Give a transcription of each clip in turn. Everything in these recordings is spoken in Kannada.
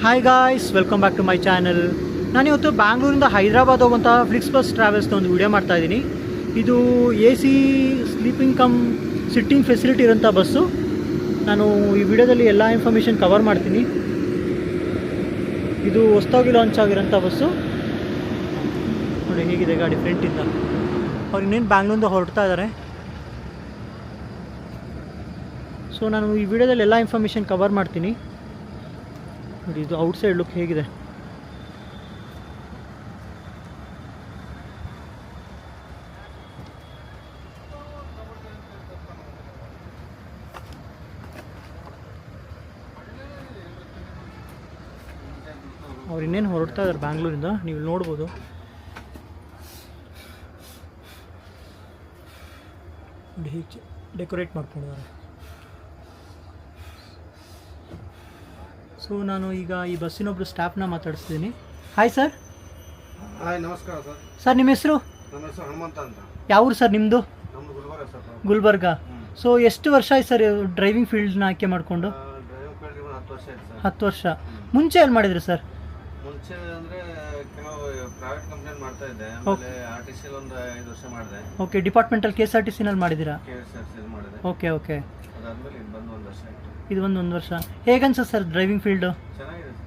Hi guys, welcome back to my channel. ನಾನಿವತ್ತು ಬ್ಯಾಂಗ್ಳೂರಿಂದ ಹೈದರಾಬಾದ್ ಹೋಗುವಂಥ ಫ್ಲಿಕ್ಸ್ ಬಸ್ ಟ್ರಾವೆಲ್ಸ್ನ ಒಂದು ವಿಡಿಯೋ ಮಾಡ್ತಾಯಿದ್ದೀನಿ. ಇದು AC sleeping come sitting facility ಇರೋಂಥ ಬಸ್ಸು. ನಾನು ಈ ವಿಡಿಯೋದಲ್ಲಿ ಎಲ್ಲ ಇನ್ಫಾರ್ಮೇಷನ್ ಕವರ್ ಮಾಡ್ತೀನಿ. ಇದು ಹೊಸದಾಗಿ ಲಾಂಚ್ ಆಗಿರೋಂಥ ಬಸ್ಸು. ನೋಡಿ ಹೇಗಿದೆ ಗಾಡಿ ಫ್ರಂಟಿಂದ. ಅವ್ರು ಇನ್ನೇನು ಬ್ಯಾಂಗ್ಳೂರಿಂದ ಹೊರಡ್ತಾ ಇದ್ದಾರೆ. ಸೊ ನಾನು ಈ ವಿಡಿಯೋದಲ್ಲಿ ಎಲ್ಲ ಇನ್ಫಾರ್ಮೇಷನ್ ಕವರ್ ಮಾಡ್ತೀನಿ. ನೋಡಿ ಇದು ಔಟ್ಸೈಡ್ ಲುಕ್ ಹೇಗಿದೆ. ಅವ್ರು ಇನ್ನೇನು ಹೊರಡ್ತಾ ಇದ್ದಾರೆ ಬ್ಯಾಂಗ್ಳೂರಿಂದ, ನೀವು ನೋಡ್ಬೋದು. ಹೀಗೆ ಡೆಕೋರೇಟ್ ಮಾಡ್ಕೊಂಡಿದ್ದಾರೆ. ಸೊ ನಾನು ಈಗ ಈ ಬಸ್ಸಿನೊಬ್ಬರು ಸ್ಟಾಫ್ನ ಮಾತಾಡಿಸ್ತೀನಿ. Hi sir. ಹಾಯ್, ನಮಸ್ಕಾರ ಸರ್. ಸರ್ ನಿಮ್ಮ ಹೆಸರು? ನನ್ನ ಹೆಸರು ಹನುಮಂತ ಅಂತ. ಯಾವ ಊರು ಸರ್ ನಿಮ್ಮದು? ನಮ್ಮದು ಗುಲ್ಬರ್ಗ ಸರ್. ಗುಲ್ಬರ್ಗ. ಸೊ ಎಷ್ಟು ವರ್ಷ ಆಯ್ತು ಸರ್ ಡ್ರೈವಿಂಗ್ ಫೀಲ್ಡ್ನ ಆಯ್ಕೆ ಮಾಡಿಕೊಂಡು? ಡ್ರೈವಿಂಗ್ ಫೀಲ್ಡ್ 10 ವರ್ಷ ಆಯ್ತು ಸರ್. 10 ವರ್ಷ. ಮುಂಚೆ ಎಲ್ಲಿ ಮಾಡಿದ್ರಿ ಸರ್? ಮುಂಚೆ ಅಂದರೆ ಕೆಲವು ಪ್ರೈವೇಟ್ ಕಂಪ್ನಿಯಲ್ಲಿ ಮಾಡ್ತಾ ಇದ್ದೆ. ಆಮೇಲೆ RTC ಒಂದು 5 ವರ್ಷ ಮಾಡಿದೆ. ಓಕೆ, ಡಿಪಾರ್ಟ್ಮೆಂಟಲ್ KSRTCನಲ್ಲಿ ಮಾಡಿದ್ದೀರಾ? KSRTC ಮಾಡಿದೆ. Okay okay. ಅದಾದಮೇಲೆ ಇದು ಬಂದು 1 ವರ್ಷ ಆಯಿತು. ಇದು ಒಂದು ವರ್ಷ. ಹೇಗನ್ಸುತ್ತೆ ಸರ್ ಡ್ರೈವಿಂಗ್ ಫೀಲ್ಡು? ಚೆನ್ನಾಗಿದೆ ಸರ್.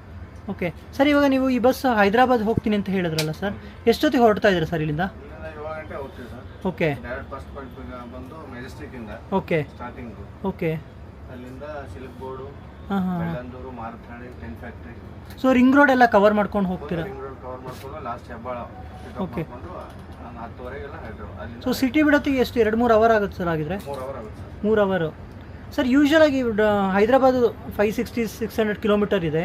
ಓಕೆ ಸರ್, ಇವಾಗ ನೀವು ಈ ಬಸ್ ಹೈದರಾಬಾದ್ ಹೋಗ್ತೀನಿ ಅಂತ ಹೇಳಿದ್ರಲ್ಲ ಸರ್, ಎಷ್ಟೊತ್ತಿಗೆ ಹೊರಡ್ತಾ ಇದ್ದೀರಾ ಸರ್ ಇಲ್ಲಿಂದ? ಇಲ್ಲಿಂದ 7 ಗಂಟೆ ಹೋಗ್ತೀವಿ sir. Okay. Direct first point ಬಂದು ಮೆಜೆಸ್ಟಿಕ್ಕಿಂದ ಓಕೆ ಸ್ಟಾರ್ಟಿಂಗು. ಓಕೆ. ಅಲ್ಲಿಂದ ಸಿಲ್ಕ್ ಬೋರ್ಡು, ಹಾಂ ಹಾಂ. Bellandur, Marathahalli, ten factory. So ring road ಎಲ್ಲ ಕವರ್ ಮಾಡ್ಕೊಂಡು ಹೋಗ್ತೀರಾ? ರಿಂಗ್ ರೋಡ್ ಕವರ್ ಮಾಡ್ಕೊಂಡು ಲಾಸ್ಟ್ ಹೆಬ್ಬಾಳ ಓಕೆ. ಮಾಡ್ಕೊಂಡು 10:30ಗೆಲ್ಲ ಹೈದರಾಬಾದ್. ಅಲ್ಲಿಂದ ಸೊ ಸಿಟಿ ಬಿಡೋತ್ತಿಗೆ ಎಷ್ಟು 2-3 ಅವರ್ ಆಗುತ್ತೆ ಸರ್ ಆಗಿದ್ರೆ? 3 ಅವರ್ ಆಗುತ್ತೆ ಸರ್. 3 ಅವರು. ಸರ್ ಯೂಶ್ವಲಾಗಿ ಹೈದರಾಬಾದ್ 560-600 ಕಿಲೋಮೀಟರ್ ಇದೆ.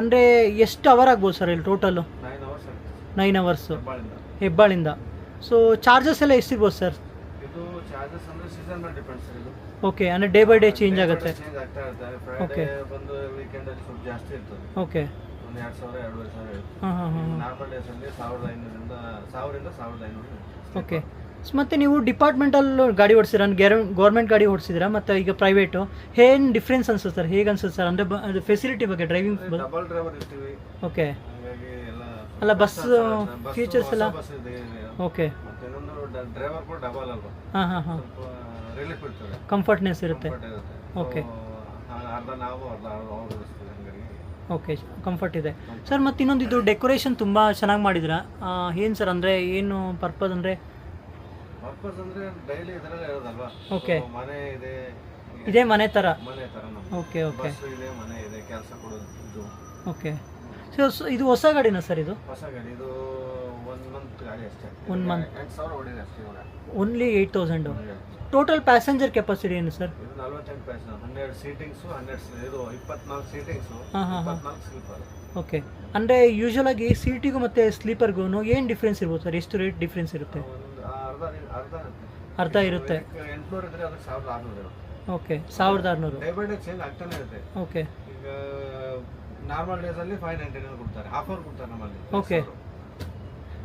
ಅಂದರೆ ಎಷ್ಟು ಅವರ್ ಆಗ್ಬೋದು ಸರ್ ಇಲ್ಲಿ ಟೋಟಲ್ಲು? 9 ಅವರ್ಸ್ ಆಗುತ್ತೆ. 9 ಅವರ್ಸು ಹೆಬ್ಬಾಳಿಂದ. ಹೆಬ್ಬಾಳಿಂದ. ಸೊ ಚಾರ್ಜಸ್ ಎಲ್ಲ ಎಷ್ಟಿರ್ಬೋದು ಸರ್? ಇದು ಚಾರ್ಜಸ್ ಅಂದರೆ ಸೀಸನ್ ಮೇಲೆ ಡಿಪೆಂಡ್ ಸರ್. ಇದು ಓಕೆ, ಅಂದರೆ ಡೇ ಬೈ ಡೇ ಚೇಂಜ್ ಆಗುತ್ತೆ. ಚೇಂಜ್ ಆಗ್ತಾ ಇರ್ತಾರೆ. ಓಕೆ. ಫ್ರೈಡೇ ಬಂದು ವೀಕೆಂಡಲ್ಲಿ ಸ್ವಲ್ಪ ಜಾಸ್ತಿ ಇರ್ತದೆ. ಓಕೆ. ಒಂದು 2,000 2,500 ಇರುತ್ತೆ. ಹಾಂ ಹಾಂ ಹಾಂ. ನಾರ್ಮಲ್ ಡೇಸಲ್ಲಿ 1,500ರಿಂದ 1,500. ಓಕೆ. ಮತ್ತು ನೀವು ಡಿಪಾರ್ಟ್ಮೆಂಟಲ್ ಗಾಡಿ ಓಡಿಸಿರ, ಗೌರ್ಮೆಂಟ್ ಗಾಡಿ ಓಡಿಸಿದ್ದೀರಾ ಮತ್ತು ಈಗ ಪ್ರೈವೇಟು, ಏನು ಡಿಫ್ರೆನ್ಸ್ ಅನ್ಸುತ್ತೆ ಸರ್? ಹೇಗೆ ಅನ್ಸುತ್ತೆ ಸರ್? ಅಂದರೆ ಅದು ಫೆಸಿಲಿಟಿ ಬಗ್ಗೆ ಡ್ರೈವಿಂಗ್? ಡಬಲ್ ಡ್ರೈವರ್ ಇರ್ತೀವಿ. ಓಕೆ. ಹಾಗಾಗಿ ಎಲ್ಲ ಅಲ್ಲ ಬಸ್ ಫೀಚರ್ಸ್ ಎಲ್ಲ? ಬಸ್ ಇದೆ. ಓಕೆ. ಮತ್ತೆ ಇನ್ನೊಂದು ಡ್ರೈವರ್ ಕೂಡ ಡಬಲ್ ಅಲ್ವಾ, ಹಾಂ ಹಾಂ ಹಾಂ. ಸ್ವಲ್ಪ ರಿಲೀಫ್ ಇರ್ತದೆ, ಕಂಫರ್ಟ್ನೆಸ್ ಇರುತ್ತೆ. ಕಂಫರ್ಟ್ ಇರುತ್ತೆ. ಓಕೆ. ಅರ್ಧ ನಾವು ಅರ್ಧ ಅವ್ರು ಓಡಿಸ್ತೀವಿ ಹಂಗಾಗಿ. ಓಕೆ, ಕಂಫರ್ಟ್ ಇದೆ ಸರ್. ಮತ್ತು ಇನ್ನೊಂದು ಇದು ಡೆಕೋರೇಷನ್ ತುಂಬ ಚೆನ್ನಾಗಿ ಮಾಡಿದ್ದೀರಾ. ಏನು ಸರ್ ಅಂದರೆ ಏನು ಪರ್ಪಸ್ ಅಂದರೆ? ಪರ್ಪಸ್ ಅಂದರೆ ಡೈಲಿ ಇದರಲ್ಲೇ ಇರೋದಲ್ವಾ. ಓಕೆ. ಮನೆ ಇದೆ, ಇದೇ ಮನೆ ಥರ? ಮನೆ ಥರ ನಮ್ಮ. Okay okay. ಬಸ್ ಇದೆ, ಮನೆ ಇದೆ, ಕೆಲಸ ಕೊಡೋದು ಇದು. ಓಕೆ. ಸೊ ಇದು ಹೊಸ ಗಾಡಿನಾ ಸರ್ ಇದು? ಹೊಸ ಗಾಡಿ ಇದು. 1 ಮಂತ್ ಗಾಡಿ ಅಷ್ಟೇ. 1 ಮಂತ್. 8,000 ಓಡಿದೆ ಅಷ್ಟೇ ಇವಾಗ. ಓನ್ಲಿ 8,000. ಟೋಟಲ್ ಪ್ಯಾಸೆಂಜರ್ ಕೆಪಾಸಿಟಿ ಏನು ಸರ್? ಇದು 48 ಪ್ಯಾಸೆಂಜರ್, 12 ಸೀಟಿಂಗ್ಸು, 12 ಇದು 24 ಸೀಟಿಂಗ್ಸು, ಹಾಂ ಹಾಂ ಹಾಂ. 24 ಸ್ಲೀಪರ್. ಓಕೆ. ಅಂದರೆ ಯೂಶ್ವಲಾಗಿ ಸೀಟಿಗೂ ಮತ್ತು ಸ್ಲೀಪರ್ಗೂ ಏನು ಡಿಫ್ರೆನ್ಸ್ ಇರ್ಬೋದು ಸರ್? ಎಷ್ಟು ರೇಟ್ ಡಿಫ್ರೆನ್ಸ್ ಇರುತ್ತೆ? ಒಂದು ಅರ್ಧ ಅರ್ಧ ಇರುತ್ತೆ. 800 ಇದ್ರೆ ಅದಕ್ಕೆ 1,600 ಇರುತ್ತೆ. Okay, 1,600. Day by day change ಆಗ್ತಾನೆ ಇರುತ್ತೆ. ಓಕೆ. ಈಗ ನಾರ್ಮಲ್ ಡೇಸಲ್ಲಿ 599 ಕೊಡ್ತಾರೆ, ಆಫರ್ ಕೊಡ್ತಾರೆ ನಮ್ಮಲ್ಲಿ. ಓಕೆ.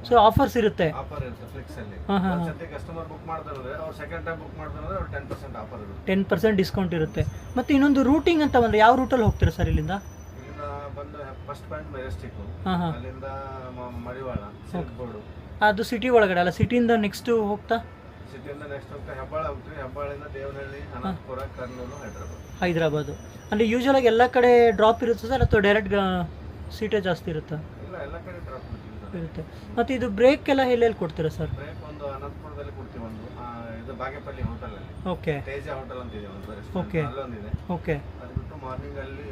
ಸೊ ಆಫರ್ಸ್ ಇರುತ್ತೆ? ಆಫರ್ ಇರುತ್ತೆ ಫ್ಲಿಕ್ಸಲ್ಲಿ. ಹಾಂ ಹಾಂ ಹಾಂ. ಒಂದ್ಸತಿ ಕಸ್ಟಮರ್ ಬುಕ್ ಮಾಡ್ತಾರೆ, ಅವ್ರು ಸೆಕೆಂಡ್ ಟೈಮ್ ಬುಕ್ ಮಾಡ್ತಾರೆ, ಅವ್ರು 10% ಆಫರ್ ಇರುತ್ತೆ. 10% ಡಿಸ್ಕೌಂಟ್ ಇರುತ್ತೆ. ಮತ್ತು ಇನ್ನೊಂದು ರೂಟಿಂಗ್ ಅಂತ ಬಂದರೆ ಯಾವ ರೂಟಲ್ಲಿ ಹೋಗ್ತೀರಾ ಸರ್ ಇಲ್ಲಿಂದ? ಇಲ್ಲಿಂದ ಬಂದು ಫಸ್ಟ್ ಪಾಯಿಂಟ್ ಮೆಜೆಸ್ಟಿಕ್ಕು, ಹಾಂ ಹಾಂ. ಅಲ್ಲಿಂದ ಮಡಿವಾಳ, ಸಿಲ್ಕ್ ಬೋರ್ಡು. ಅದು ಸಿಟಿ ಒಳಗಡೆ ಅಲ್ಲ, ಸಿಟಿಯಿಂದ ನೆಕ್ಸ್ಟು ಹೋಗ್ತಾ ಸಿಟಿಯಿಂದ ನೆಕ್ಸ್ಟ್ ಹೋಗ್ತಾ ಹೆಬ್ಬಾಳ ಹೋಗ್ತೀವಿ. ಹೆಬ್ಬಾಳಿಂದ ದೇವನಹಳ್ಳಿ, ಅನಂತಪುರ, ಕರ್ನೂಲು, ಹೈದರಾಬಾದು. ಅಂದರೆ ಯೂಶ್ವಲಾಗಿ ಎಲ್ಲ ಕಡೆ ಡ್ರಾಪ್ ಇರುತ್ತೆ ಸರ್ ಅಥವಾ ಡೈರೆಕ್ಟ್ ಸೀಟೇ ಜಾಸ್ತಿ ಇರುತ್ತಾ? ಇಲ್ಲ, ಎಲ್ಲ ಕಡೆ ಡ್ರಾಪ್ ಇರುತ್ತೆ. ಮತ್ತು ಇದು ಬ್ರೇಕ್ ಎಲ್ಲ ಎಲ್ಲೆಲ್ಲಿ ಕೊಡ್ತೀರಾ ಸರ್? ಬ್ರೇಕ್ ಒಂದು ಅನಂತಪುರದಲ್ಲಿ ಕೊಡ್ತೀವಿ, ಒಂದು ಇದು ಬಾಗೇಪಲ್ಲಿ ಹೋಟೆಲಲ್ಲಿ. ಓಕೆ. ತೇಜ ಹೋಟೆಲ್ ಅಂತ ಇದೆ, ಒಂದು ಓಕೆ. ರೆಸ್ಟೋರೆಂಟ್ ಅಲ್ಲೊಂದಿದೆ. ಓಕೆ. ಅದು ಬಿಟ್ಟು ಮಾರ್ನಿಂಗ್ ಅಲ್ಲಿ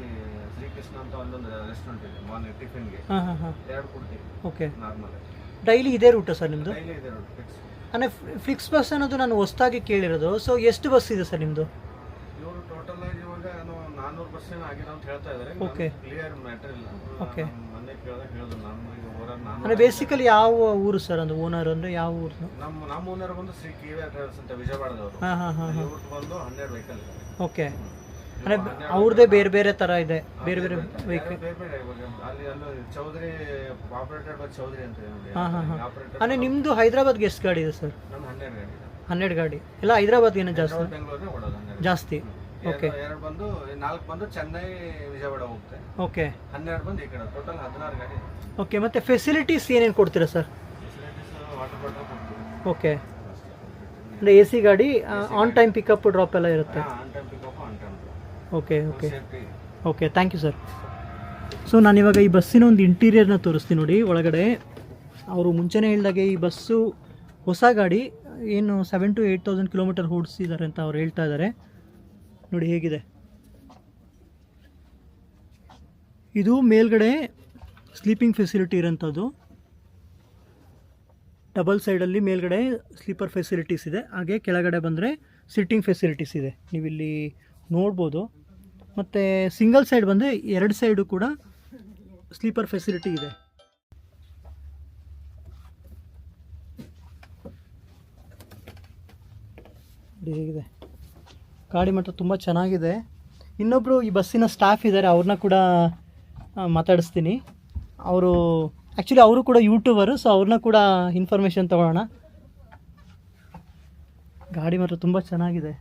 ಶ್ರೀಕೃಷ್ಣ ಅಂತ ಒಂದೊಂದು ರೆಸ್ಟೋರೆಂಟ್ ಇದೆ, ಮಾರ್ನಿಂಗ್ ಟಿಫಿನ್ಗೆ ಹಾಂ ಹಾಂ ಹಾಂ. 2 ಕೊಡ್ತೀವಿ. ಓಕೆ. ನಾರ್ಮಲ್ ಡೈಲಿ ಇದೇ ರೂಟಾ ಸರ್ ನಿಮ್ಮದು? ಡೈಲಿ ಇದೆ ರೋಡ್ ಫಿಕ್ಸ್. ಅಂದರೆ ಫ್ಲಿಕ್ಸ್ ಬಸ್ ಅನ್ನೋದು ನಾನು ಹೊಸ್ದಾಗಿ ಕೇಳಿರೋದು. ಸೊ ಎಷ್ಟು ಬಸ್ ಇದೆ ಸರ್ ನಿಮ್ಮದು? ಇವರು ಟೋಟಲ್ ಆಗಿ ಇವಾಗ 400 ಬಸ್ ಏನೋ ಆಗಿದೆ ಅಂತ ಹೇಳ್ತಾ ಇದ್ದಾರೆ. ಓಕೆ. ಕ್ಲಿಯರ್ ಮ್ಯಾಟರ್ ಇಲ್ಲ. ಓಕೆ. ಮೊನ್ನೆ ಕೇಳಿದಾಗ ಹೇಳಿದ್ರು ನಾನು ಈಗ ಓನರ್ ಅಂದರೆ ಬೇಸಿಕಲಿ ಯಾವ ಊರು ಸರ್? ಅಂದ್ರೆ ಓನರ್ ಅಂದರೆ ಯಾವ ಊರು? ನಮ್ಮ ಓನರ್ ಬಂದು ಶ್ರೀ ಕಿವಿ ಟ್ರಾವೆಲ್ಸ್ ಅಂತ ವಿಜಯವಾಡದವರು. ಹಾಂ ಹಾಂ ಹಾಂ ಹಾಂ. ಇವ್ರದ್ದು ಬಂದು 12 ವೆಹಿಕಲ್ ಇದೆ. ಓಕೆ. ಅಂದರೆ ಅವ್ರದ್ದೇ ಬೇರೆ ಬೇರೆ ಥರ ಇದೆ, ಬೇರೆ ಬೇರೆ ವೆಹಿಕಲ್? ಬೇರೆ ಬೇರೆ ಇವಾಗ ಅಲ್ಲಿ ಚೌಧರಿ ಆಪರೇಟೆಡ್ ಬೈ ಚೌಧರಿ ಅಂತ ಇದೆ ನೋಡಿ. ಹಾಂ ಹಾಂ ಹಾಂ. ಆಪರೇಟೆಡ್ ಅಂದರೆ ನಿಮ್ಮದು ಹೈದರಾಬಾದ್ಗೆ ಎಷ್ಟು ಗಾಡಿ ಇದೆ ಸರ್? ನಮ್ಮ 12 ಗಾಡಿ ಇದೆ. 12 ಗಾಡಿ ಎಲ್ಲ ಹೈದರಾಬಾದ್ಗೇನೋ ಜಾಸ್ತಿ? ಬೆಂಗಳೂರೇ ಓಡೋದು 12 ಜಾಸ್ತಿ. Okay. 2 ಬಂದು 4 ಬಂದು ಚೆನ್ನೈ ವಿಜಯವಾಡ ಹೋಗುತ್ತೆ. ಓಕೆ 12 ಬಂದು ಈ ಕಡೆ, ಟೋಟಲ್ 16 ಗಾಡಿ. ಓಕೆ, ಮತ್ತು ಫೆಸಿಲಿಟೀಸ್ ಏನೇನು ಕೊಡ್ತೀರಾ ಸರ್? ಫೆಸಿಲಿಟೀಸ್ ವಾಟರ್ ಬಾಟಲ್ ಕೊಡ್ತೀವಿ. ಓಕೆ, ಅಂದರೆ ಎ ಸಿ ಗಾಡಿ ಆನ್ ಟೈಮ್ ಪಿಕಪ್ ಡ್ರಾಪ್ ಎಲ್ಲ ಇರುತ್ತೆ? On time pickup, on time drop. Okay okay safety. Okay, thank you sir. So ನಾನಿವಾಗ ಈ ಬಸ್ಸಿನ ಒಂದು ಇಂಟೀರಿಯರ್ನ ತೋರಿಸ್ತೀನಿ ನೋಡಿ. ಒಳಗಡೆ ಅವರು ಮುಂಚೆನೇ ಹೇಳಿದಾಗೆ ಈ ಬಸ್ಸು ಹೊಸ ಗಾಡಿ, ಏನು 7,000 to 8,000 ಕಿಲೋಮೀಟರ್ ಓಡಿಸಿದ್ದಾರೆ ಅಂತ ಅವ್ರು ಹೇಳ್ತಾ ಇದ್ದಾರೆ. ನೋಡಿ ಹೇಗಿದೆ ಇದು. ಮೇಲ್ಗಡೆ ಸ್ಲೀಪಿಂಗ್ ಫೆಸಿಲಿಟಿ ಇರೋಂಥದ್ದು, ಡಬಲ್ ಸೈಡಲ್ಲಿ ಮೇಲ್ಗಡೆ ಸ್ಲೀಪರ್ ಫೆಸಿಲಿಟೀಸ್ ಇದೆ. ಹಾಗೆ ಕೆಳಗಡೆ ಬಂದರೆ ಸಿಟ್ಟಿಂಗ್ ಫೆಸಿಲಿಟೀಸ್ ಇದೆ, ನೀವಿಲ್ಲಿ ನೋಡ್ಬೋದು. ಮತ್ತು ಸಿಂಗಲ್ ಸೈಡ್ ಬಂದರೆ 2 ಸೈಡು ಕೂಡ ಸ್ಲೀಪರ್ ಫೆಸಿಲಿಟಿ ಇದೆ. ಹೇಗಿದೆ ಗಾಡಿ ಮಾತ್ರ ತುಂಬ ಚೆನ್ನಾಗಿದೆ. ಇನ್ನೊಬ್ಬರು ಈ ಬಸ್ಸಿನ ಸ್ಟಾಫ್ ಇದ್ದಾರೆ, ಅವ್ರನ್ನ ಕೂಡ ಮಾತಾಡಿಸ್ತೀನಿ. ಅವರು ಆ್ಯಕ್ಚುಲಿ ಅವರು ಕೂಡ ಯೂಟ್ಯೂಬರು, ಸೊ ಅವ್ರನ್ನ ಕೂಡ ಇನ್ಫಾರ್ಮೇಷನ್ ತೊಗೊಳ್ಳೋಣ. ಗಾಡಿ ಮಾತ್ರ ತುಂಬ ಚೆನ್ನಾಗಿದೆ.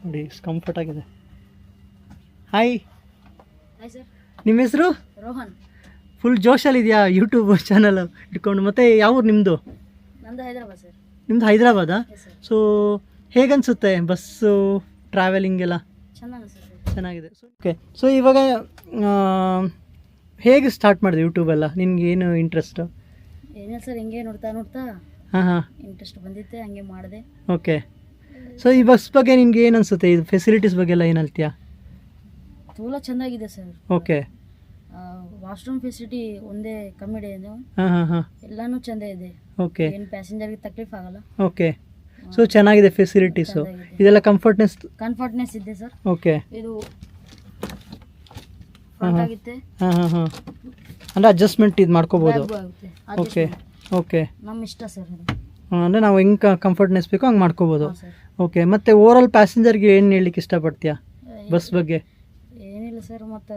ನೋಡಿ ಕಂಫರ್ಟ್ ಆಗಿದೆ. Hi hi sir. ನಿಮ್ಮ ಹೆಸರು? ರೋಹನ್. ಫುಲ್ ಜೋಶಲ್ಲಿದೆಯಾ ಯೂಟ್ಯೂಬ್ ಚಾನಲ್ ಇಟ್ಕೊಂಡು? ಮತ್ತು ಯಾವ ಊರು ನಿಮ್ಮದು? ನಂದು ಹೈದರಾಬಾದ್ ಸರ್. ನಿಮ್ಮದು ಹೈದರಾಬಾದಾ? Yes sir. ಸೊ ಹೇಗನ್ಸುತ್ತೆ ಬಸ್ಸು ಟ್ರಾವೆಲಿಂಗ್ ಎಲ್ಲ? ಚೆನ್ನಾಗಿ ಸರ್. ಚೆನ್ನಾಗಿದೆ. ಓಕೆ, ಸೊ ಇವಾಗ ಹೇಗೆ ಸ್ಟಾರ್ಟ್ ಮಾಡಿದೆ ಯೂಟ್ಯೂಬೆಲ್ಲ? ನಿನ್ಗೆ ಏನು ಇಂಟ್ರೆಸ್ಟು? ಏನಿಲ್ಲ ಸರ್, ಹಿಂಗೆ ನೋಡ್ತಾ ನೋಡ್ತಾ ಹಾಂ ಹಾಂ ಇಂಟ್ರೆಸ್ಟ್ ಬಂದಿತ್ತೆ, ಹಂಗೆ ಮಾಡಿದೆ. ಓಕೆ, ಸೊ ಈ ಬಸ್ ಬಗ್ಗೆ ನಿನ್ಗೆ ಏನು ಅನಿಸುತ್ತೆ? ಇದು ಫೆಸಿಲಿಟೀಸ್ ಬಗ್ಗೆ ಎಲ್ಲ ಏನು ಹೇಳ್ತೀಯಾ? ತುಂಬ ಚೆನ್ನಾಗಿದೆ ಸರ್. ಓಕೆ, ವಾಶ್ರೂಮ್ ಫೆಸಿಲಿಟಿ ಒಂದೇ ಕಮ್ಮಿ ಇದೆ, ಹಾಂ ಹಾಂ ಹಾಂ, ಎಲ್ಲಾನು ಚೆಂದ ಇದೆ. ಓಕೆ ಏನು ಪ್ಯಾಸೆಂಜರ್ಗೆ ತಕ್ಲೀಫ್ ಆಗಲ್ಲ. ಓಕೆ, ಸೊ ಚೆನ್ನಾಗಿದೆ ಫೆಸಿಲಿಟೀಸು, ಇದೆಲ್ಲ ಕಂಫರ್ಟ್ನೆಸ್ ಇದೆ ಸರ್. ಓಕೆ, ಇದು ಫ್ರಂಟ್ ಆಗುತ್ತೆ. ಹಾಂ ಹಾಂ ಹಾಂ, ಅಂದರೆ ಅಡ್ಜಸ್ಟ್ಮೆಂಟ್ ಇದು ಮಾಡ್ಕೋಬೋದು. ಬ್ಯಾಗ್ ಆಗುತ್ತೆ. ಓಕೆ ಓಕೆ, ನಮ್ಮ ಇಷ್ಟ ಸರ್ ಇದು. ಅಂದರೆ ನಾವು ಹೆಂಗೆ ಕಂಫರ್ಟ್ನೆಸ್ ಬೇಕೋ ಹಂಗೆ ಮಾಡ್ಕೋಬೋದು. ಹಾಂ ಸರ್. ಓಕೆ, ಮತ್ತು ಓವರಾಲ್ ಪ್ಯಾಸೆಂಜರ್ಗೆ ಏನು ಹೇಳಲಿಕ್ಕೆ ಇಷ್ಟಪಡ್ತೀಯಾ ಬಸ್ ಬಗ್ಗೆ? ಏನಿಲ್ಲ ಸರ್, ಮತ್ತು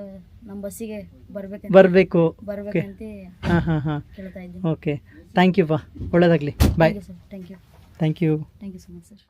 ನಮ್ಮ ಬಸ್ಸಿಗೆ ಬರಬೇಕು. ಬರ್ಬೇಕಂತ ಹಾಂ ಹಾಂ ಹಾಂ, ಕೇಳ್ತಾ ಇದ್ದೀನಿ. ಓಕೆ, ಥ್ಯಾಂಕ್ ಯು ಪಾ, ಒಳ್ಳೆಯದಾಗಲಿ, bye. Sir, thank you. Thank you thank you so much sir.